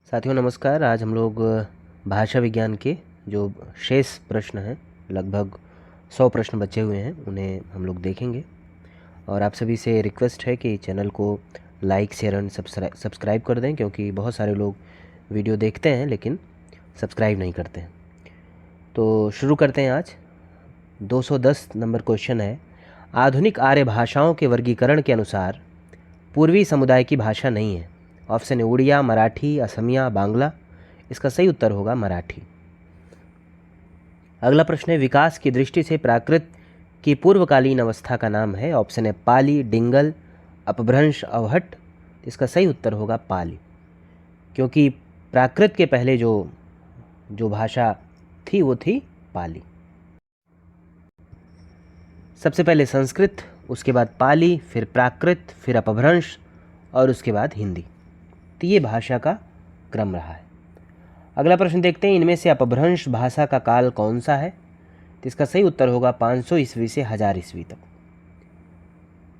साथियों नमस्कार। आज हम लोग भाषा विज्ञान के जो शेष प्रश्न हैं, लगभग 100 प्रश्न बचे हुए हैं, उन्हें हम लोग देखेंगे। और आप सभी से रिक्वेस्ट है कि चैनल को लाइक, शेयर एंड सब्सक्राइब कर दें, क्योंकि बहुत सारे लोग वीडियो देखते हैं लेकिन सब्सक्राइब नहीं करते हैं। तो शुरू करते हैं। आज 210 नंबर क्वेश्चन है, आधुनिक आर्य भाषाओं के वर्गीकरण के अनुसार पूर्वी समुदाय की भाषा नहीं है। ऑप्शन है उड़िया, मराठी, असमिया, बांग्ला। इसका सही उत्तर होगा मराठी। अगला प्रश्न है, विकास की दृष्टि से प्राकृत की पूर्वकालीन अवस्था का नाम है। ऑप्शन है पाली, डिंगल, अपभ्रंश, अवहट्ट। इसका सही उत्तर होगा पाली, क्योंकि प्राकृत के पहले जो भाषा थी वो थी पाली। सबसे पहले संस्कृत, उसके बाद पाली, फिर प्राकृत, फिर अपभ्रंश और उसके बाद हिंदी। तो ये भाषा का क्रम रहा है। अगला प्रश्न देखते हैं, इनमें से अपभ्रंश भाषा का काल कौन सा है। तो इसका सही उत्तर होगा 500 ईस्वी से 1000 ईस्वी तक।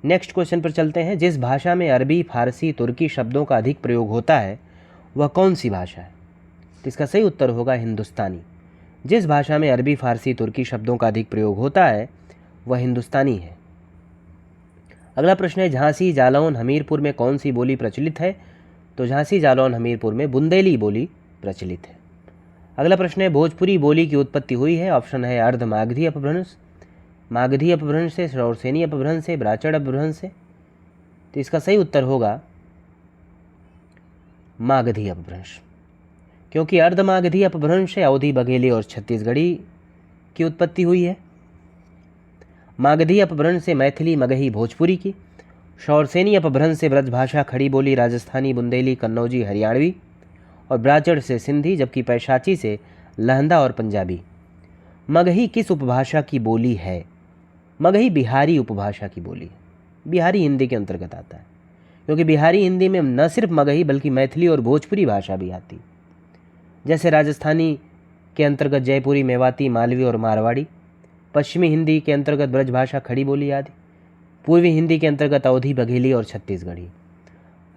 नेक्स्ट क्वेश्चन पर चलते हैं, जिस भाषा में अरबी, फारसी, तुर्की शब्दों का अधिक प्रयोग होता है वह कौन सी भाषा है। तो इसका सही उत्तर होगा हिंदुस्तानी। जिस भाषा में अरबी, फारसी, तुर्की शब्दों का अधिक प्रयोग होता है वह हिंदुस्तानी है। अगला प्रश्न है, झांसी, जालौन, हमीरपुर में कौन सी बोली प्रचलित है। तो झांसी, जालौन, हमीरपुर में बुंदेली बोली प्रचलित है। अगला प्रश्न है, भोजपुरी बोली की उत्पत्ति हुई है। ऑप्शन है अर्ध मागधी अपभ्रंश, मागधी अपभ्रंश से, शौरसेनी अपभ्रंश से, ब्राचड़ अपभ्रंश से। तो इसका सही उत्तर होगा मागधी अपभ्रंश, क्योंकि अर्ध मागधी अपभ्रंश से अवधी, बघेली और छत्तीसगढ़ी की उत्पत्ति हुई है। मागधी अपभ्रंश से मैथिली, मगही, भोजपुरी की। शौरसेनी अपभ्रंश से ब्रजभाषा, खड़ी बोली, राजस्थानी, बुंदेली, कन्नौजी, हरियाणवी और ब्राचड़ से सिंधी, जबकि पैशाची से लहंदा और पंजाबी। मगही किस उपभाषा की बोली है। मगही बिहारी उपभाषा की बोली है, बिहारी हिंदी के अंतर्गत आता है, क्योंकि बिहारी हिंदी में न सिर्फ मगही बल्कि मैथिली और भोजपुरी भाषा भी आती। जैसे राजस्थानी के अंतर्गत जयपुरी, मेवाती, मालवी और मारवाड़ी। पश्चिमी हिंदी के अंतर्गत ब्रजभाषा, खड़ी बोली आदि। पूर्वी हिंदी के अंतर्गत अवधी, बघेली और छत्तीसगढ़ी।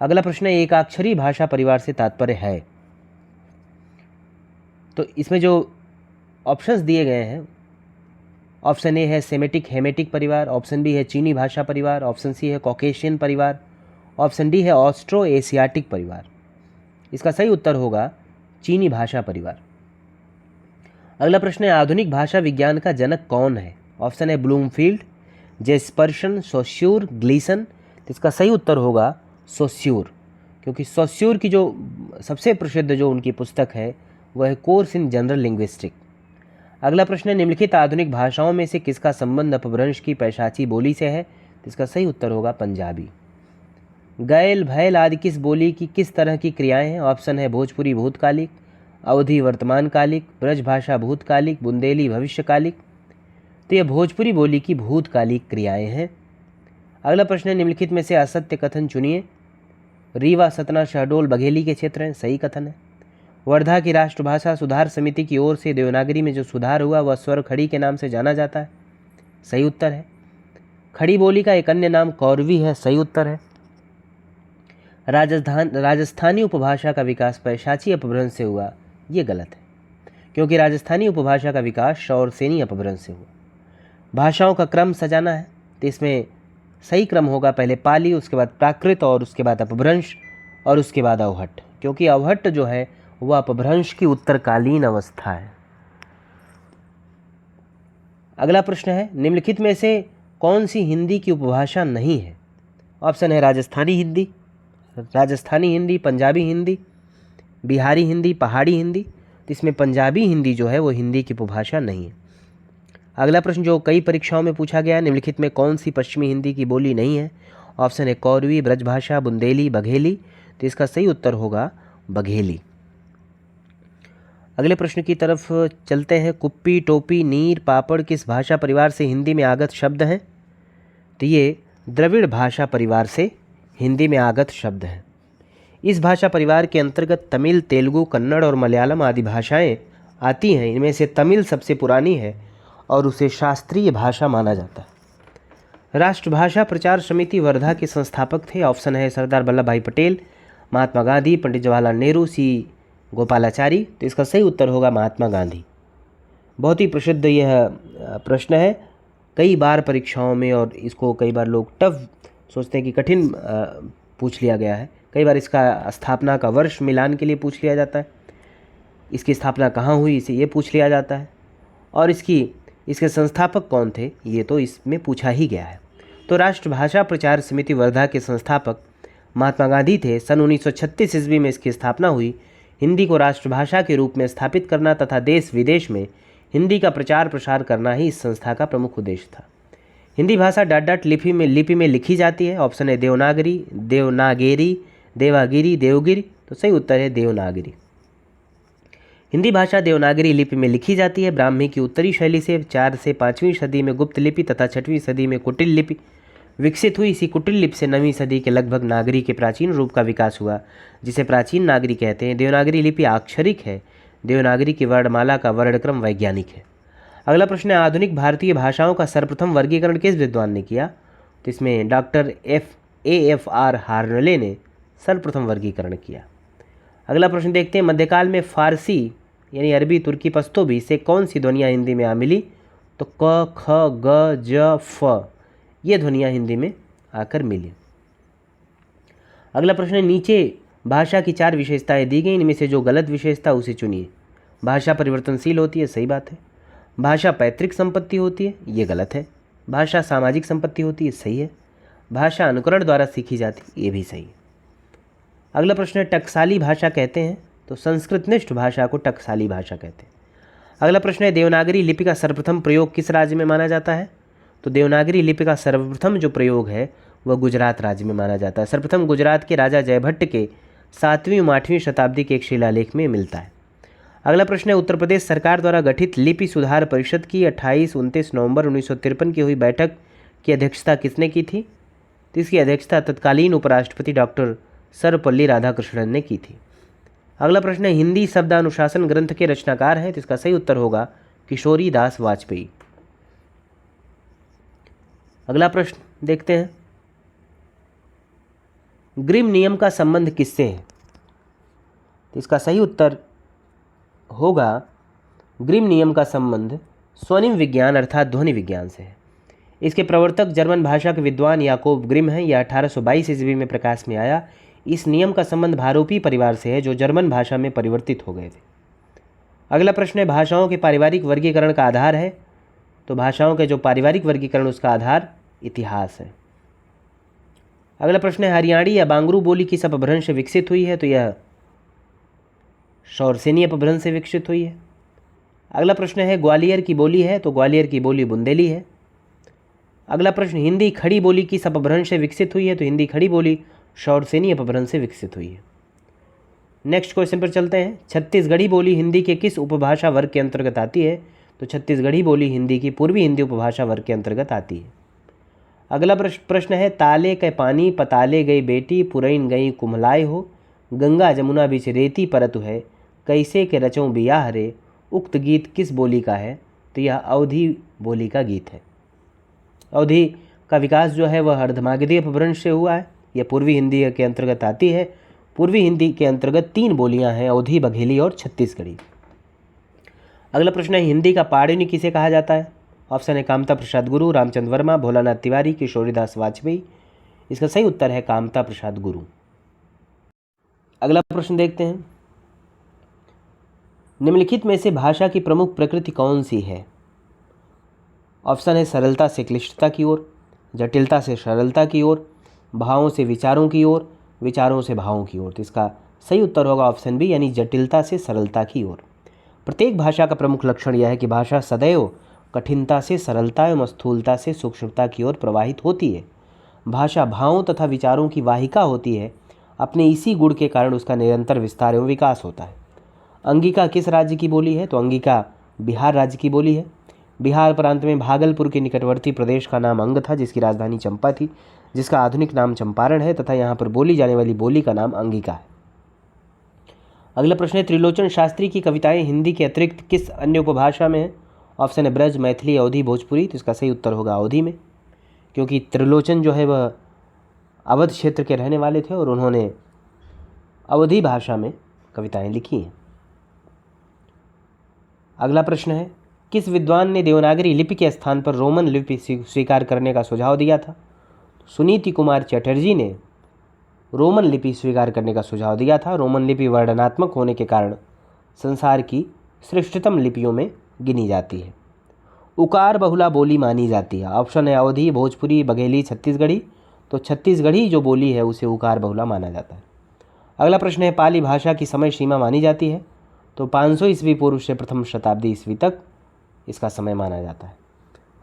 अगला प्रश्न है, एकाक्षरी भाषा परिवार से तात्पर्य है। तो इसमें जो ऑप्शंस दिए गए हैं, ऑप्शन ए है सेमेटिक हेमेटिक परिवार, ऑप्शन बी है चीनी भाषा परिवार, ऑप्शन सी है कॉकेशियन परिवार, ऑप्शन डी है ऑस्ट्रो एशियाटिक परिवार। इसका सही उत्तर होगा चीनी भाषा परिवार। अगला प्रश्न है, आधुनिक भाषा विज्ञान का जनक कौन है। ऑप्शन है ब्लूमफील्ड, जेस्पर्सन, सोस्यूर, ग्लीसन। तो इसका सही उत्तर होगा सोस्यूर, क्योंकि सोस्यूर की जो सबसे प्रसिद्ध जो उनकी पुस्तक है वह है कोर्स इन जनरल लिंग्विस्टिक। अगला प्रश्न है, निम्नलिखित आधुनिक भाषाओं में से किसका संबंध अपभ्रंश की पैशाची बोली से है। तो इसका सही उत्तर होगा पंजाबी। गैल, भैल आदि किस बोली की किस तरह की क्रियाएं हैं। ऑप्शन है भोजपुरी भूतकालिक, अवधी वर्तमानकालिक, ब्रजभाषा भूतकालिक, बुंदेली भविष्यकालिक। तो यह भोजपुरी बोली की भूतकालिक क्रियाएं हैं। अगला प्रश्न है, निम्नलिखित में से असत्य कथन चुनिए। रीवा, सतना, शहडोल बघेली के क्षेत्र हैं, सही कथन है। वर्धा की राष्ट्रभाषा सुधार समिति की ओर से देवनागरी में जो सुधार हुआ वह स्वर खड़ी के नाम से जाना जाता है, सही उत्तर है। खड़ी बोली का एक अन्य नाम कौरवी है, सही उत्तर है। राजस्थानी उपभाषा का विकास पैशाची अपभ्रंश से हुआ, ये गलत है, क्योंकि राजस्थानी उपभाषा का विकास शौरसेनी अपभ्रंश से हुआ। भाषाओं का क्रम सजाना है, तो इसमें सही क्रम होगा पहले पाली, उसके बाद प्राकृत और उसके बाद अपभ्रंश और उसके बाद अवहट्ट, क्योंकि अवहट्ट जो है वह अपभ्रंश की उत्तरकालीन अवस्था है। अगला प्रश्न है, निम्नलिखित में से कौन सी हिंदी की उपभाषा नहीं है। ऑप्शन है राजस्थानी हिंदी, पंजाबी हिंदी, बिहारी हिंदी, पहाड़ी हिंदी। तो इसमें पंजाबी हिंदी जो है वो हिंदी की उपभाषा नहीं है। अगला प्रश्न जो कई परीक्षाओं में पूछा गया है, निम्नलिखित में कौन सी पश्चिमी हिंदी की बोली नहीं है। ऑप्शन है कौरवी, ब्रजभाषा, बुंदेली, बघेली। तो इसका सही उत्तर होगा बघेली। अगले प्रश्न की तरफ चलते हैं, कुप्पी, टोपी, नीर, पापड़ किस भाषा परिवार से हिंदी में आगत शब्द हैं। तो ये द्रविड़ भाषा परिवार से हिंदी में आगत शब्द हैं। इस भाषा परिवार के अंतर्गत तमिल, तेलुगु, कन्नड़ और मलयालम आदि भाषाएं आती हैं। इनमें से तमिल सबसे पुरानी है और उसे शास्त्रीय भाषा माना जाता है। राष्ट्रभाषा प्रचार समिति वर्धा के संस्थापक थे। ऑप्शन है सरदार वल्लभ भाई पटेल, महात्मा गांधी, पंडित जवाहरलाल नेहरू, सी गोपालाचारी, तो इसका सही उत्तर होगा महात्मा गांधी। बहुत ही प्रसिद्ध यह प्रश्न है, कई बार परीक्षाओं में, और इसको कई बार लोग टफ सोचते हैं कि कठिन पूछ लिया गया है। कई बार इसका स्थापना का वर्ष मिलान के लिए पूछ लिया जाता है, इसकी स्थापना कहाँ हुई इसे ये पूछ लिया जाता है, और इसके संस्थापक कौन थे ये तो इसमें पूछा ही गया है। तो राष्ट्रभाषा प्रचार समिति वर्धा के संस्थापक महात्मा गांधी थे। सन 1936 ईस्वी में इसकी स्थापना हुई। हिंदी को राष्ट्रभाषा के रूप में स्थापित करना तथा देश विदेश में हिंदी का प्रचार प्रसार करना ही इस संस्था का प्रमुख उद्देश्य था। हिंदी भाषा डॉट डॉट लिपि में लिखी जाती है। ऑप्शन है देवनागरी, देवागिरी, देवगिरी, तो सही उत्तर है देवनागरी। हिंदी भाषा देवनागरी लिपि में लिखी जाती है। ब्राह्मी की उत्तरी शैली से 4 से 5वीं सदी में गुप्त लिपि तथा 6वीं सदी में कुटिल लिपि विकसित हुई। इसी कुटिल लिपि से 9वीं सदी के लगभग नागरी के प्राचीन रूप का विकास हुआ, जिसे प्राचीन नागरी कहते हैं। देवनागरी लिपि अक्षरिक है। देवनागरी की वर्णमाला का वर्णक्रम वैज्ञानिक है। अगला प्रश्न है, आधुनिक भारतीय भाषाओं का सर्वप्रथम वर्गीकरण किस विद्वान ने किया? तो इसमें डॉक्टर AFR हार्नले ने सर्वप्रथम वर्गीकरण किया। अगला प्रश्न देखते हैं, मध्यकाल में फारसी यानी अरबी, तुर्की, पश्तो से कौन सी ध्वनियाँ हिंदी में आ मिली? तो क, ख, ग, ज, फ ये ध्वनियाँ हिंदी में आकर मिली। अगला प्रश्न है, नीचे भाषा की 4 विशेषताएं दी गई, इनमें से जो गलत विशेषता उसे चुनिए। भाषा परिवर्तनशील होती है, सही बात है। भाषा पैतृक संपत्ति होती है, ये गलत है। भाषा सामाजिक संपत्ति होती है, सही है। भाषा अनुकरण द्वारा सीखी जाती, ये भी सही है। अगला प्रश्न है, टकसाली भाषा कहते हैं, तो संस्कृतनिष्ठ भाषा को टकसाली भाषा कहते हैं। अगला प्रश्न है, देवनागरी लिपि का सर्वप्रथम प्रयोग किस राज्य में माना जाता है? तो देवनागरी लिपि का सर्वप्रथम जो प्रयोग है वह गुजरात राज्य में माना जाता है। सर्वप्रथम गुजरात के राजा जयभट्ट के 7वीं और 8वीं शताब्दी के एक शिलालेख में मिलता है। अगला प्रश्न है, उत्तर प्रदेश सरकार द्वारा गठित लिपि सुधार परिषद की 28-29 नवंबर 1953 की हुई बैठक की अध्यक्षता किसने की थी? तो इसकी अध्यक्षता तत्कालीन उपराष्ट्रपति डॉक्टर सर्वपल्ली राधाकृष्णन ने की थी। अगला प्रश्न है, हिंदी शब्दानुशासन ग्रंथ के रचनाकार हैं, तो इसका सही उत्तर होगा किशोरी दास वाजपेयी। अगला प्रश्न देखते हैं, ग्रिम नियम का संबंध किससे है? तो इसका सही उत्तर होगा ग्रिम नियम का संबंध स्वनिम विज्ञान अर्थात ध्वनि विज्ञान से है। इसके प्रवर्तक जर्मन भाषा के विद्वान याकोब ग्रिम हैं। यह 1822 ईस्वी में प्रकाश में आया। इस नियम का संबंध भारोपी परिवार से है जो जर्मन भाषा में परिवर्तित हो गए थे। अगला प्रश्न है, भाषाओं के पारिवारिक वर्गीकरण का आधार है? तो भाषाओं के जो पारिवारिक वर्गीकरण उसका आधार इतिहास है। अगला प्रश्न है, हरियाणी या बांगरू बोली किस अपभ्रंश से विकसित हुई है? तो यह शौरसेनी अपभ्रंश से विकसित हुई है। अगला प्रश्न है, ग्वालियर की बोली है? तो ग्वालियर की बोली बुंदेली है। अगला प्रश्न, हिंदी खड़ी बोली किस अपभ्रंश से विकसित हुई है? तो हिंदी खड़ी बोली शौरसेनी अपभ्रंश से विकसित हुई है। नेक्स्ट क्वेश्चन पर चलते हैं, छत्तीसगढ़ी बोली हिंदी के किस उपभाषा वर्ग के अंतर्गत आती है? तो छत्तीसगढ़ी बोली हिंदी की पूर्वी हिंदी उपभाषा वर्ग के अंतर्गत आती है। अगला प्रश्न है, ताले के पानी पताले गई बेटी, पुरैन गई कुम्हलाए हो, गंगा जमुना बीच रेती परत है, कैसे के रचों बियाह रे, उक्त गीत किस बोली का है? तो यह अवधी बोली का गीत है। अवधी का विकास जो है वह अर्धमागधी अपभ्रंश से हुआ है। यह पूर्वी हिंदी के अंतर्गत आती है। पूर्वी हिंदी के अंतर्गत 3 बोलियां हैं, अवधी, बघेली और छत्तीसगढ़ी। अगला प्रश्न है, हिंदी का पाणिनि किसे कहा जाता है? ऑप्शन है कामता प्रसाद गुरु, रामचंद्र वर्मा, भोलानाथ तिवारी, किशोरीदास वाजपेयी। इसका सही उत्तर है कामता प्रसाद गुरु। अगला प्रश्न देखते हैं, निम्नलिखित में से भाषा की प्रमुख प्रकृति कौन सी है? ऑप्शन है सरलता से क्लिष्टता की ओर, जटिलता से सरलता की ओर, भावों से विचारों की ओर, विचारों से भावों की ओर। तो इसका सही उत्तर होगा ऑप्शन बी, यानी जटिलता से सरलता की ओर। प्रत्येक भाषा का प्रमुख लक्षण यह है कि भाषा सदैव कठिनता से सरलता एवं स्थूलता से सूक्ष्मता की ओर प्रवाहित होती है। भाषा भावों तथा विचारों की वाहिका होती है। अपने इसी गुण के कारण उसका निरंतर विस्तार एवं विकास होता है। अंगिका किस राज्य की बोली है? तो अंगिका बिहार राज्य की बोली है। बिहार प्रांत में भागलपुर के निकटवर्ती प्रदेश का नाम अंग था, जिसकी राजधानी चंपा थी, जिसका आधुनिक नाम चंपारण है, तथा यहाँ पर बोली जाने वाली बोली का नाम अंगिका है। अगला प्रश्न है, त्रिलोचन शास्त्री की कविताएं हिंदी के अतिरिक्त किस अन्य उपभाषा में है? ऑप्शन है ब्रज, मैथिली, अवधी, भोजपुरी। तो इसका सही उत्तर होगा अवधी में, क्योंकि त्रिलोचन जो है वह अवध क्षेत्र के रहने वाले थे और उन्होंने अवधी भाषा में कविताएं लिखी हैं। अगला प्रश्न है, किस विद्वान ने देवनागरी लिपि के स्थान पर रोमन लिपि स्वीकार करने का सुझाव दिया था? सुनीति कुमार चटर्जी ने रोमन लिपि स्वीकार करने का सुझाव दिया था। रोमन लिपि वर्णनात्मक होने के कारण संसार की श्रेष्ठतम लिपियों में गिनी जाती है। उकार बहुला बोली मानी जाती है। ऑप्शन है अवधी, भोजपुरी, बघेली, छत्तीसगढ़ी। तो छत्तीसगढ़ी जो बोली है उसे उकार बहुला माना जाता है। अगला प्रश्न है, पाली भाषा की समय सीमा मानी जाती है? तो 500 ईस्वी पूर्व से प्रथम शताब्दी ईस्वी तक इसका समय माना जाता है।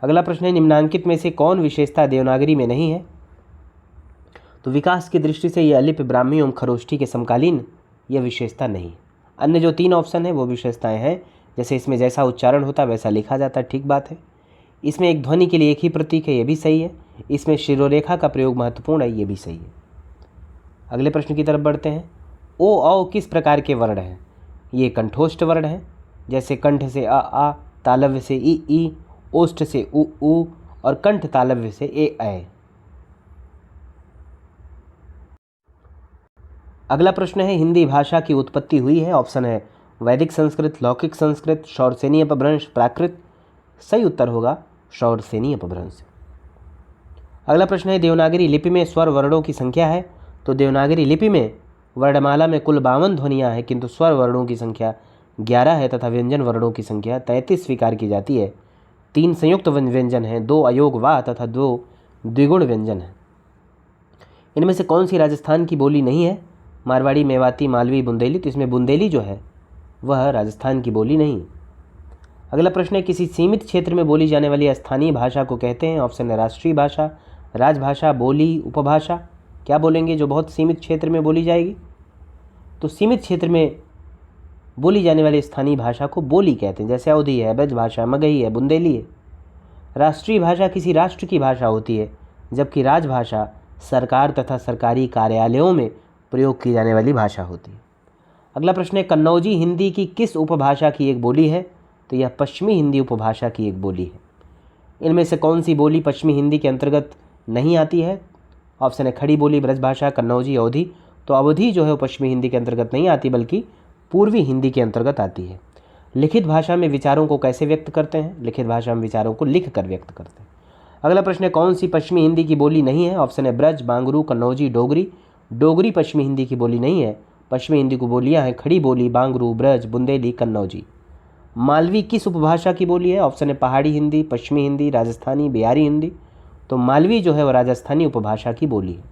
अगला प्रश्न है, निम्नांकित में से कौन विशेषता देवनागरी में नहीं है? तो विकास की दृष्टि से यह लिपि ब्राह्मी एवं खरोष्ठी के समकालीन यह विशेषता नहीं। अन्य जो 3 ऑप्शन है वो विशेषताएं हैं, जैसे इसमें जैसा उच्चारण होता है वैसा लिखा जाता है, ठीक बात है। इसमें एक ध्वनि के लिए एक ही प्रतीक है, ये भी सही है। इसमें शिरोरेखा का प्रयोग महत्वपूर्ण है, ये भी सही है। अगले प्रश्न की तरफ बढ़ते हैं। ओ औ किस प्रकार के वर्ण हैं? ये कंठोष्ठ वर्ण हैं, जैसे कंठ से आ, तालव्य से ई, ओष्ठ से उ और कंठ तालव्य से ए। अगला प्रश्न है, हिंदी भाषा की उत्पत्ति हुई है? ऑप्शन है वैदिक संस्कृत, लौकिक संस्कृत, शौरसेनी अपभ्रंश, प्राकृत। सही उत्तर होगा शौरसेनी अपभ्रंश। अगला प्रश्न है, देवनागरी लिपि में स्वर वर्णों की संख्या है? तो देवनागरी लिपि में वर्णमाला में कुल 52 ध्वनियाँ हैं, किंतु स्वर वर्णों की संख्या 11 है तथा व्यंजन वर्णों की संख्या 33 स्वीकार की जाती है। 3 संयुक्त व्यंजन हैं, 2 अयोग वा तथा 2 द्विगुण व्यंजन हैं। इनमें से कौन सी राजस्थान की बोली नहीं है? मारवाड़ी, मेवाती, मालवी, बुंदेली। तो इसमें बुंदेली जो है वह राजस्थान की बोली नहीं। अगला प्रश्न है, किसी सीमित क्षेत्र में बोली जाने वाली स्थानीय भाषा को कहते हैं? ऑप्शन है राष्ट्रीय भाषा, राजभाषा, बोली, उपभाषा। क्या बोलेंगे जो बहुत सीमित क्षेत्र में बोली जाएगी? तो सीमित क्षेत्र में बोली जाने वाली स्थानीय भाषा को बोली कहते हैं, जैसे अवधी है, ब्रज भाषा, मगही है, बुंदेली है। राष्ट्रीय भाषा किसी राष्ट्र की भाषा होती है, जबकि राजभाषा सरकार तथा सरकारी कार्यालयों में प्रयोग की जाने वाली भाषा होती है। अगला प्रश्न है, कन्नौजी हिंदी की किस उपभाषा की एक बोली है? तो यह पश्चिमी हिंदी उपभाषा की एक बोली है। इनमें से कौन सी बोली पश्चिमी हिंदी के अंतर्गत नहीं आती है? ऑप्शन है खड़ी बोली, ब्रजभाषा, कन्नौजी, अवधी। तो अवधी जो है वो पश्चिमी हिंदी के अंतर्गत नहीं आती, बल्कि पूर्वी हिंदी के अंतर्गत आती है। लिखित भाषा में विचारों को कैसे व्यक्त करते हैं? लिखित भाषा में विचारों को लिख कर व्यक्त करते हैं। अगला प्रश्न है, कौन सी पश्चिमी हिंदी की बोली नहीं है? ऑप्शन है ब्रज, बांगरू, कन्नौजी, डोगरी। डोगरी पश्चिमी हिंदी की बोली नहीं है। पश्चिमी हिंदी की बोलियाँ हैं खड़ी बोली, बांगरू, ब्रज, बुंदेली, कन्नौजी। मालवी किस उपभाषा की बोली है? ऑप्शन है पहाड़ी हिंदी, पश्चिमी हिंदी, राजस्थानी, बिहारी हिंदी। तो मालवी जो है वह राजस्थानी उपभाषा की बोली है।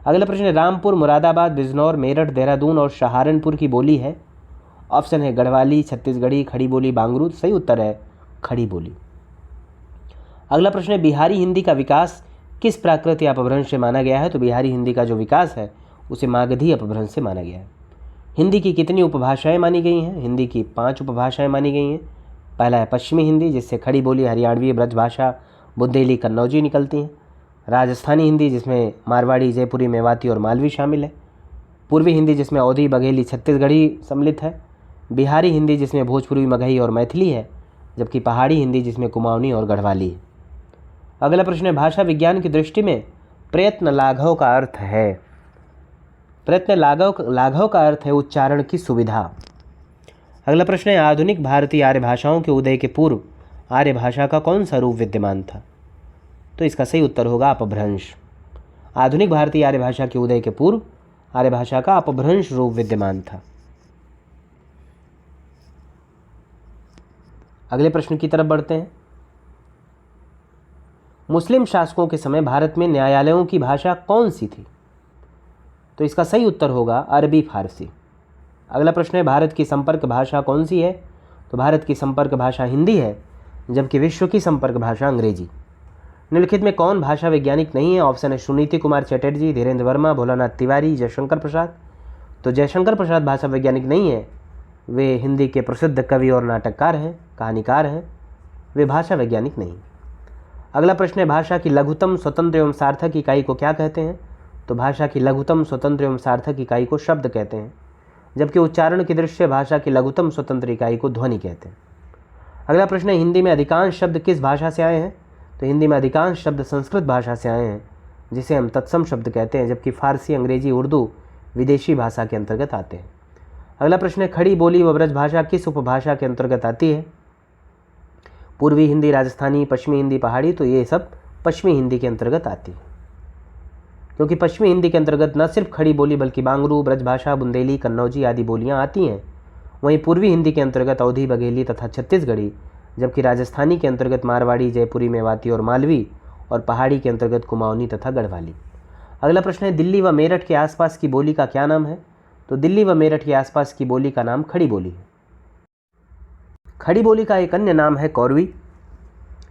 अगला प्रश्न है, रामपुर, मुरादाबाद, बिजनौर, मेरठ, देहरादून और सहारनपुर की बोली है? ऑप्शन है गढ़वाली, छत्तीसगढ़ी, खड़ी बोली, बांगरू। सही उत्तर है खड़ी बोली। अगला प्रश्न है, बिहारी हिंदी का विकास किस प्राकृत या अपभ्रंश से माना गया है? तो बिहारी हिंदी का जो विकास है उसे मागधी अपभ्रंश से माना गया है। हिंदी की कितनी उपभाषाएं मानी गई हैं? हिंदी की 5 उपभाषाएं मानी गई हैं। पहला है पश्चिमी हिंदी, जिससे खड़ी बोली, हरियाणवी, ब्रजभाषा, बुंदेली, कन्नौजी निकलती हैं। राजस्थानी हिंदी, जिसमें मारवाड़ी, जयपुरी, मेवाती और मालवी शामिल है। पूर्वी हिंदी, जिसमें अवधी, बघेली, छत्तीसगढ़ी सम्मिलित है। बिहारी हिंदी, जिसमें भोजपुरी, मगही और मैथिली है। जबकि पहाड़ी हिंदी, जिसमें कुमाऊनी और गढ़वाली है। अगला प्रश्न है, भाषा विज्ञान की दृष्टि में प्रयत्न लाघव का अर्थ है? प्रयत्न लाघव का अर्थ है उच्चारण की सुविधा। अगला प्रश्न है, आधुनिक भारतीय आर्य भाषाओं के उदय के पूर्व आर्य भाषा का कौन सा रूप विद्यमान था? तो इसका सही उत्तर होगा अपभ्रंश। आधुनिक भारतीय आर्य भाषा के उदय के पूर्व आर्य भाषा का अपभ्रंश रूप विद्यमान था। अगले प्रश्न की तरफ बढ़ते हैं। मुस्लिम शासकों के समय भारत में न्यायालयों की भाषा कौन सी थी? तो इसका सही उत्तर होगा अरबी फारसी। अगला प्रश्न है, भारत की संपर्क भाषा कौन सी है? तो भारत की संपर्क भाषा हिंदी है, जबकि विश्व की संपर्क भाषा अंग्रेजी। निम्नलिखित में कौन भाषा वैज्ञानिक नहीं है? ऑप्शन है सुनीति कुमार चटर्जी, धीरेन्द्र वर्मा, भोलानाथ तिवारी, जयशंकर प्रसाद। तो जयशंकर प्रसाद भाषा वैज्ञानिक नहीं है, वे हिंदी के प्रसिद्ध कवि और नाटककार हैं, कहानीकार हैं, वे भाषा वैज्ञानिक नहीं। अगला प्रश्न है, भाषा की लघुतम, स्वतंत्र एवं सार्थक इकाई को क्या कहते हैं? तो भाषा की लघुतम, स्वतंत्र एवं सार्थक इकाई को शब्द कहते हैं, जबकि उच्चारण की दृष्टि से भाषा की लघुतम स्वतंत्र इकाई को ध्वनि कहते हैं। अगला प्रश्न है, हिंदी में अधिकांश शब्द किस भाषा से आए हैं? तो हिंदी में अधिकांश शब्द संस्कृत भाषा से आए हैं, जिसे हम तत्सम शब्द कहते हैं, जबकि फारसी, अंग्रेजी, उर्दू विदेशी भाषा के अंतर्गत आते हैं। अगला प्रश्न है, खड़ी बोली व ब्रज भाषा किस उपभाषा के अंतर्गत आती है? पूर्वी हिंदी राजस्थानी, पश्चिमी हिंदी पहाड़ी, तो ये सब पश्चिमी हिंदी के अंतर्गत आती है, क्योंकि पश्चिमी हिंदी के अंतर्गत न सिर्फ खड़ी बोली बल्कि बांगरू, ब्रजभाषा, बुंदेली, कन्नौजी आदि बोलियां आती हैं। वहीं पूर्वी हिंदी के अंतर्गत अवधी, बघेली तथा छत्तीसगढ़ी, जबकि राजस्थानी के अंतर्गत मारवाड़ी, जयपुरी, मेवाती और मालवी, और पहाड़ी के अंतर्गत कुमाऊनी तथा गढ़वाली। अगला प्रश्न है, दिल्ली व मेरठ के आसपास की बोली का क्या नाम है? तो दिल्ली व मेरठ के आसपास की बोली का नाम खड़ी बोली है। खड़ी बोली का एक अन्य नाम है कौरवी।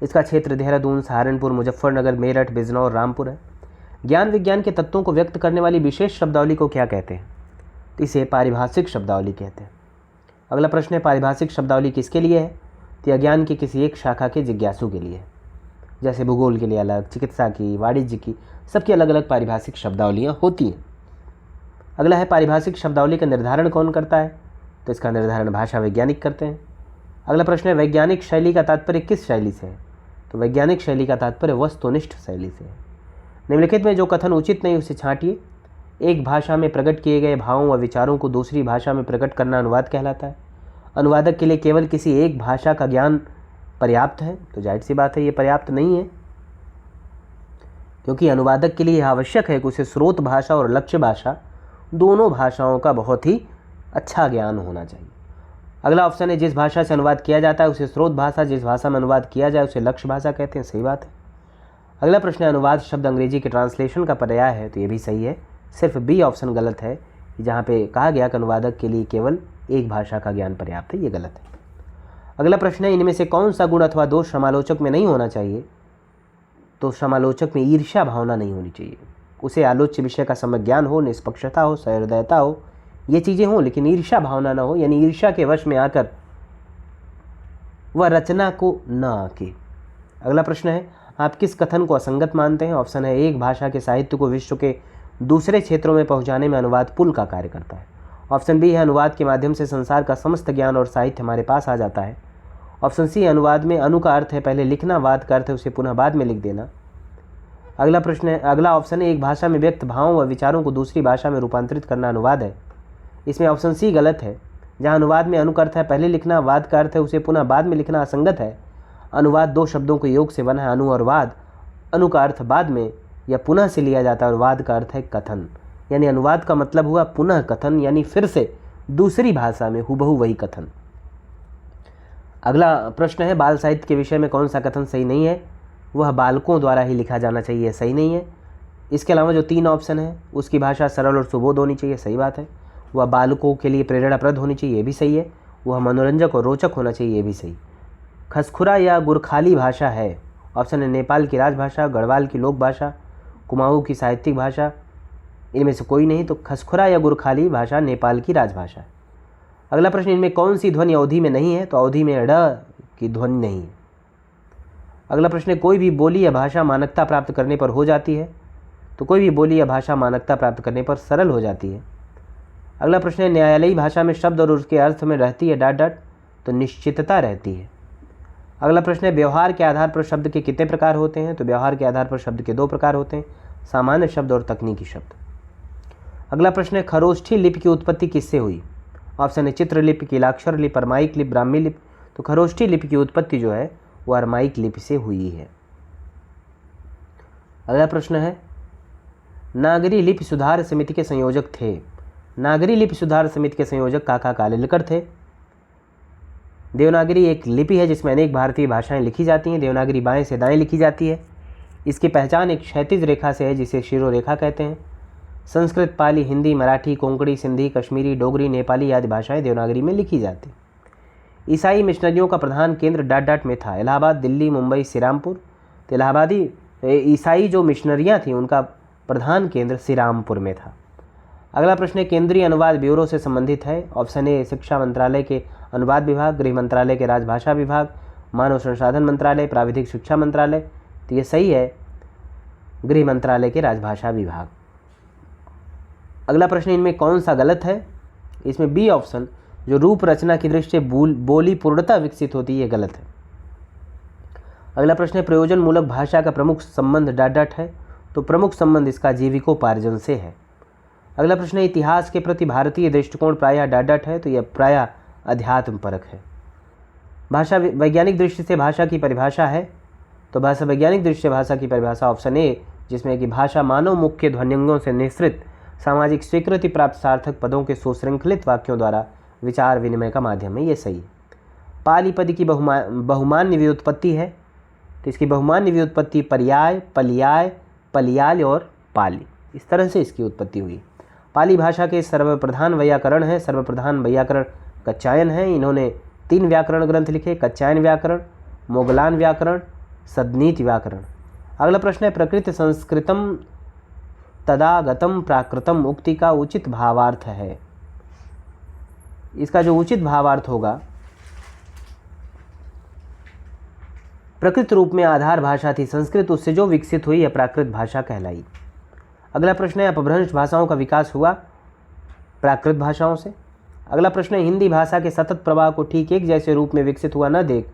इसका क्षेत्र देहरादून, सहारनपुर, मुजफ्फरनगर, मेरठ, बिजनौर, रामपुर है। ज्ञान विज्ञान के तत्वों को व्यक्त करने वाली विशेष शब्दावली को क्या कहते हैं? तो इसे पारिभाषिक शब्दावली कहते हैं। अगला प्रश्न है, पारिभाषिक शब्दावली किसके लिए है? तो यह ज्ञान की किसी एक शाखा के जिज्ञासु के लिए है। जैसे भूगोल के लिए अलग, चिकित्सा की, वाणिज्य की, सबकी अलग अलग पारिभाषिक शब्दावलियाँ होती हैं। अगला है, पारिभाषिक शब्दावली का निर्धारण कौन करता है? तो इसका निर्धारण भाषा वैज्ञानिक करते हैं। अगला प्रश्न है, वैज्ञानिक शैली का तात्पर्य किस शैली से है? तो वैज्ञानिक शैली का तात्पर्य वस्तुनिष्ठ शैली से है। निम्नलिखित में जो कथन उचित नहीं उसे छांटिए। एक भाषा में प्रकट किए गए भावों व विचारों को दूसरी भाषा में प्रकट करना अनुवाद कहलाता है। अनुवादक के लिए केवल किसी एक भाषा का ज्ञान पर्याप्त है? तो जाहिर सी बात है ये पर्याप्त नहीं है, क्योंकि अनुवादक के लिए आवश्यक है कि उसे स्रोत भाषा और लक्ष्य भाषा दोनों भाषाओं का बहुत ही अच्छा ज्ञान होना चाहिए। अगला ऑप्शन है, जिस भाषा से अनुवाद किया जाता है उसे स्रोत भाषा, जिस भाषा में अनुवाद किया जाए उसे लक्ष्य भाषा कहते हैं। सही बात है। अगला प्रश्न है, अनुवाद शब्द अंग्रेजी के ट्रांसलेशन का पर्याय है? तो ये भी सही है। सिर्फ बी ऑप्शन गलत है, जहाँ पे कहा गया कि अनुवादक के लिए केवल एक भाषा का ज्ञान पर्याप्त है, ये गलत है। अगला प्रश्न है, इनमें से कौन सा गुण अथवा दोष समालोचक में नहीं होना चाहिए? तो समालोचक में ईर्ष्या भावना नहीं होनी चाहिए। उसे आलोच्य विषय का सम्यक ज्ञान हो, निष्पक्षता हो, सहृदयता हो, ये चीज़ें हों, लेकिन ईर्ष्या भावना ना हो, यानी ईर्ष्या के वश में आकर वह रचना को न आके। अगला प्रश्न है, आप किस कथन को असंगत मानते हैं? ऑप्शन है, एक भाषा के साहित्य को विश्व के दूसरे क्षेत्रों में पहुंचाने में अनुवाद पुल का कार्य करता है। ऑप्शन बी है, अनुवाद के माध्यम से संसार का समस्त ज्ञान और साहित्य हमारे पास आ जाता है। ऑप्शन सी, अनुवाद में अनु का अर्थ है पहले लिखना, वाद का अर्थ है उसे पुनः बाद में लिख देना। अगला प्रश्न है, अगला ऑप्शन है, एक भाषा में व्यक्त भावों व विचारों को दूसरी भाषा में रूपांतरित करना अनुवाद है। इसमें ऑप्शन सी गलत है। जहाँ अनुवाद में अनु का अर्थ है पहले लिखना, वाद का अर्थ है उसे पुनः बाद में लिखना, असंगत है। अनुवाद दो शब्दों के योग से बना है, अनु और वाद। अनु का अर्थ बाद में या पुनः से लिया जाता है और वाद का अर्थ है कथन, यानी अनुवाद का मतलब हुआ पुनः कथन, यानी फिर से दूसरी भाषा में हुबहू वही कथन। अगला प्रश्न है, बाल साहित्य के विषय में कौन सा कथन सही नहीं है? वह बालकों द्वारा ही लिखा जाना चाहिए, सही नहीं है। इसके अलावा जो तीन ऑप्शन है, उसकी भाषा सरल और सुबोध होनी चाहिए, सही बात है। वह बालकों के लिए प्रेरणाप्रद होनी चाहिए, ये भी सही है। वह मनोरंजक और रोचक होना चाहिए, ये भी सही। खसखुरा या गुरखाली भाषा है? ऑप्शन है, नेपाल की राजभाषा, गढ़वाल की लोक भाषा, कुमाऊँ की साहित्यिक भाषा, इनमें से कोई नहीं। तो खसखुरा या गुरखाली भाषा नेपाल की राजभाषा है। अगला प्रश्न, इनमें कौन सी ध्वनि अवधि में नहीं है? तो अवधि में ड की ध्वनि नहीं है। अगला प्रश्न है, कोई भी बोली या भाषा मानकता प्राप्त करने पर हो जाती है? तो कोई भी बोली या भाषा मानकता प्राप्त करने पर सरल हो जाती है। अगला प्रश्न है, न्यायालयी भाषा में शब्द और उसके अर्थ में रहती है डॉट डॉट? तो निश्चितता रहती है। अगला प्रश्न है, व्यवहार के आधार पर शब्द के कितने प्रकार होते हैं? तो व्यवहार के आधार पर शब्द के दो प्रकार होते हैं, सामान्य शब्द और तकनीकी शब्द। अगला प्रश्न है, खरोष्ठी लिपि की उत्पत्ति किससे हुई? ऑप्शन है, चित्रलिपि, कीलाक्षर लिपि, अरमाइक लिपि, ब्राह्मी लिपि। तो खरोष्ठी लिपि की उत्पत्ति जो है वो अरमाइक लिपि से हुई है। अगला प्रश्न है, नागरी लिपि सुधार समिति के संयोजक थे? नागरी लिपि सुधार समिति के संयोजक काका कालेलकर थे। देवनागरी एक लिपि है जिसमें अनेक भारतीय भाषाएं लिखी जाती हैं। देवनागरी बाएं से दाएं लिखी जाती है। इसकी पहचान एक क्षैतिज रेखा से है जिसे शिरोरेखा कहते हैं। संस्कृत, पाली, हिंदी, मराठी, कोंकणी, सिंधी, कश्मीरी, डोगरी, नेपाली आदि भाषाएं देवनागरी में लिखी जाती। ईसाई मिशनरियों का प्रधान केंद्र डॉट डॉट में था? इलाहाबाद, दिल्ली, मुंबई, श्रीरामपुर। तो इलाहाबादी ईसाई जो मिशनरियाँ थीं उनका प्रधान केंद्र श्रीरामपुर में था। अगला प्रश्न है, केंद्रीय अनुवाद ब्यूरो से संबंधित है? ऑप्शन ए, शिक्षा मंत्रालय के अनुवाद विभाग, गृह मंत्रालय के राजभाषा विभाग, मानव संसाधन मंत्रालय, प्राविधिक शिक्षा मंत्रालय। तो ये सही है, गृह मंत्रालय के राजभाषा विभाग। अगला प्रश्न, इनमें कौन सा गलत है? इसमें बी ऑप्शन, जो रूप रचना की दृष्टि से बोली पूर्णतः विकसित होती है, गलत है। अगला प्रश्न है, प्रयोजन मूलक भाषा का प्रमुख संबंध डॉट डॉट है? तो प्रमुख संबंध इसका जीविकोपार्जन से है। अगला प्रश्न है, इतिहास के प्रति भारतीय दृष्टिकोण प्रायः डॉट डॉट है? तो यह प्रायः अध्यात्म परक है। भाषा वैज्ञानिक दृष्टि से भाषा की परिभाषा है, तो भाषा वैज्ञानिक दृष्टि से भाषा की परिभाषा ऑप्शन ए, जिसमें कि भाषा मानव मुख्य ध्वन्यंगों से निःसृत सामाजिक स्वीकृति प्राप्त सार्थक पदों के सुशृंखलित वाक्यों द्वारा विचार विनिमय का माध्यम है। ये सही है। पाली पद की बहुमान्य व्युत्पत्ति है, तो इसकी बहुमान्य व्युत्पत्ति पर्याय, पलियाय, पलियाल और पाली, इस तरह से इसकी उत्पत्ति हुई। पाली भाषा के सर्वप्रधान वैयाकरण है, सर्वप्रधान वैयाकरण कच्चायन है। इन्होंने 3 व्याकरण ग्रंथ लिखे, कच्चायन व्याकरण, मोगलान व्याकरण, सदनीत व्याकरण। अगला प्रश्न है प्रकृत संस्कृतम तदागतम प्राकृतम उक्ति का उचित भावार्थ है। इसका जो उचित भावार्थ होगा, प्रकृत रूप में आधार भाषा थी संस्कृत, उससे जो विकसित हुई यह प्राकृत भाषा कहलाई। अगला प्रश्न है अपभ्रंश भाषाओं का विकास हुआ प्राकृत भाषाओं से। अगला प्रश्न है हिंदी भाषा के सतत प्रवाह को ठीक एक जैसे रूप में विकसित हुआ न देख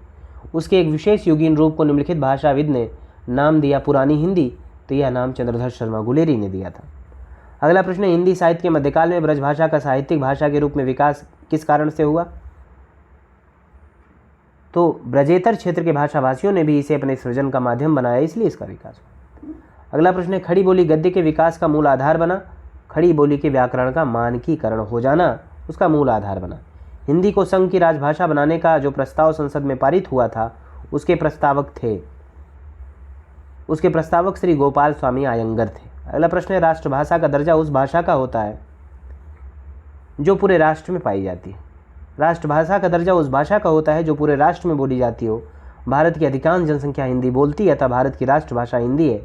उसके एक विशेष युगीन रूप को निम्नलिखित भाषाविद ने नाम दिया पुरानी हिंदी, तो यह नाम चंद्रधर शर्मा गुलेरी ने दिया था। अगला प्रश्न है हिंदी साहित्य के मध्यकाल में ब्रजभाषा का साहित्यिक भाषा के रूप में विकास किस कारण से हुआ, तो ब्रजेतर क्षेत्र के भाषाभाषियों ने भी इसे अपने सृजन का माध्यम बनाया, इसलिए इसका विकास हुआ। अगला प्रश्न है खड़ी बोली गद्य के विकास का मूल आधार बना, खड़ी बोली के व्याकरण का मानकीकरण हो जाना उसका मूल आधार बना। हिंदी को संघ की राजभाषा बनाने का जो प्रस्ताव संसद में पारित हुआ था उसके प्रस्तावक श्री गोपाल स्वामी आयंगर थे। अगला प्रश्न है राष्ट्रभाषा का दर्जा उस भाषा का होता है जो पूरे राष्ट्र में पाई जाती है। राष्ट्रभाषा का दर्जा उस भाषा का होता है जो पूरे राष्ट्र में बोली जाती हो। भारत की अधिकांश जनसंख्या हिंदी बोलती है, अतः भारत की राष्ट्रभाषा हिंदी है।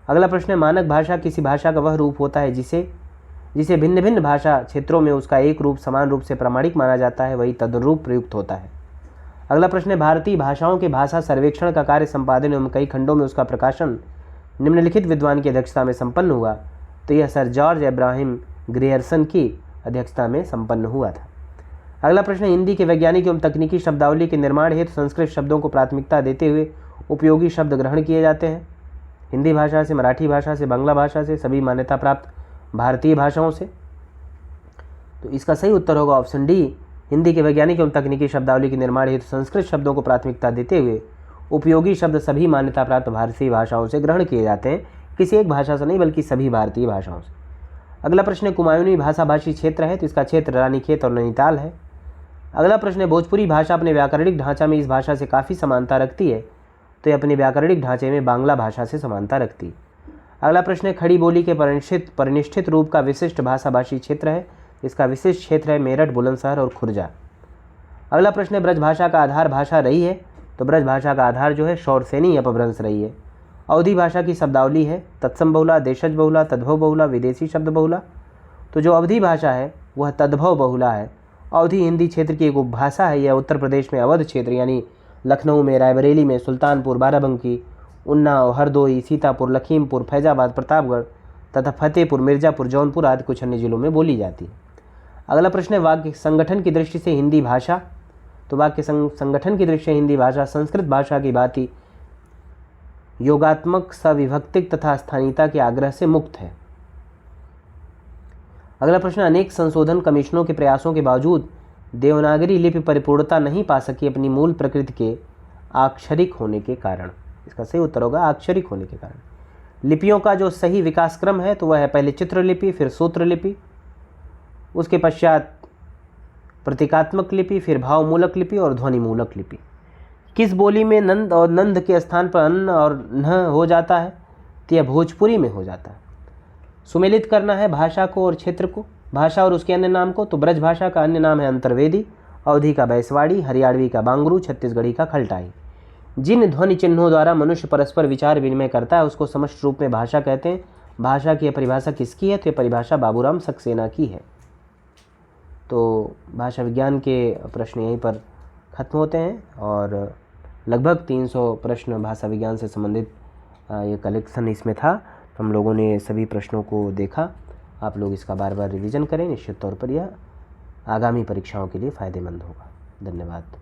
अगला प्रश्न है मानक भाषा किसी भाषा का वह रूप होता है जिसे भिन्न भिन्न भाषा क्षेत्रों में उसका एक रूप समान रूप से प्रामाणिक माना जाता है, वही तदरूप प्रयुक्त होता है। अगला प्रश्न है भारतीय भाषाओं के भाषा सर्वेक्षण का कार्य संपादन एवं कई खंडों में उसका प्रकाशन निम्नलिखित विद्वान की अध्यक्षता में संपन्न हुआ, तो यह सर जॉर्ज एब्राहिम ग्रियर्सन की अध्यक्षता में संपन्न हुआ था। अगला प्रश्न है हिंदी के वैज्ञानिक एवं तकनीकी शब्दावली के निर्माण हेतु संस्कृत शब्दों को प्राथमिकता देते हुए उपयोगी शब्द ग्रहण किए जाते हैं। हिंदी भाषा से, मराठी भाषा से, बांग्ला भाषा से, सभी मान्यता प्राप्त भारतीय भाषाओं से, तो इसका सही उत्तर होगा ऑप्शन डी। हिंदी के वैज्ञानिक एवं तकनीकी शब्दावली के निर्माण हेतु संस्कृत शब्दों को प्राथमिकता देते हुए उपयोगी शब्द सभी मान्यता प्राप्त भारतीय भाषाओं से ग्रहण किए जाते हैं, किसी एक भाषा से नहीं बल्कि सभी भारतीय भाषाओं से। अगला प्रश्न है कुमायूनी भाषाभाषी क्षेत्र है, तो इसका क्षेत्र रानीखेत और नैनीताल है। अगला प्रश्न है भोजपुरी भाषा अपने व्याकरणिक ढांचा में इस भाषा से काफ़ी समानता रखती है, तो यह अपने व्याकरणिक ढांचे में बांग्ला भाषा से समानता रखती है। अगला प्रश्न है खड़ी बोली के परिनिष्ठित रूप का विशिष्ट भाषाभाषी क्षेत्र है, इसका विशिष्ट क्षेत्र है मेरठ, बुलंदशहर और खुर्जा। अगला प्रश्न है ब्रजभाषा का आधार भाषा रही है, तो ब्रजभाषा का आधार जो है शौरसेनी अपभ्रंश रही है। अवधी भाषा की शब्दावली है तत्सम बहुला, देशज बहुला, तद्भव बहुला, विदेशी शब्द बहुला, तो जो अवधी भाषा है वह तद्भव बहुला है। अवधी हिंदी क्षेत्र की एक उपभाषा है, यह उत्तर प्रदेश में अवध क्षेत्र यानी लखनऊ में, रायबरेली में, सुल्तानपुर, बाराबंकी, उन्नाव, हरदोई, सीतापुर, लखीमपुर, फैजाबाद, प्रतापगढ़ तथा फतेहपुर, मिर्ज़ापुर, जौनपुर आदि कुछ अन्य जिलों में बोली जाती है। अगला प्रश्न है वाक्य संगठन की दृष्टि से हिंदी भाषा, तो वाक्य संगठन की दृष्टि से हिंदी भाषा संस्कृत भाषा की भांति योगात्मक, सविभक्तिक तथा स्थानीयता के आग्रह से मुक्त है। अगला प्रश्न अनेक संशोधन कमीशनों के प्रयासों के बावजूद देवनागरी लिपि परिपूर्णता नहीं पा सकी अपनी मूल प्रकृति के आक्षरिक होने के कारण, इसका सही उत्तर होगा आक्षरिक होने के कारण। लिपियों का जो सही विकास क्रम है तो वह है पहले चित्रलिपि, फिर सूत्र लिपि, उसके पश्चात प्रतीकात्मक लिपि, फिर भावमूलक लिपि और ध्वनिमूलक लिपि। किस बोली में नंद और नंद के स्थान पर अन्न और न हो जाता है, तो यह भोजपुरी में हो जाता है। सुमेलित करना है भाषा को और क्षेत्र को, भाषा और उसके अन्य नाम को, तो ब्रज भाषा का अन्य नाम है अंतर्वेदी, अवधी का बैसवाड़ी, हरियाणवी का बांगरू, छत्तीसगढ़ी का खलटाई। जिन ध्वनि चिन्हों द्वारा मनुष्य परस्पर विचार विनिमय करता है उसको समष्टि रूप में भाषा कहते हैं। भाषा की यह परिभाषा किसकी है, तो यह परिभाषा बाबूराम सक्सेना की है। तो भाषा विज्ञान के प्रश्न यहीं पर खत्म होते हैं और लगभग 300 प्रश्न भाषा विज्ञान से संबंधित ये कलेक्शन इसमें था। हम लोगों ने सभी प्रश्नों को देखा। आप लोग इसका बार बार रिवीजन करें, निश्चित तौर पर यह आगामी परीक्षाओं के लिए फ़ायदेमंद होगा। धन्यवाद।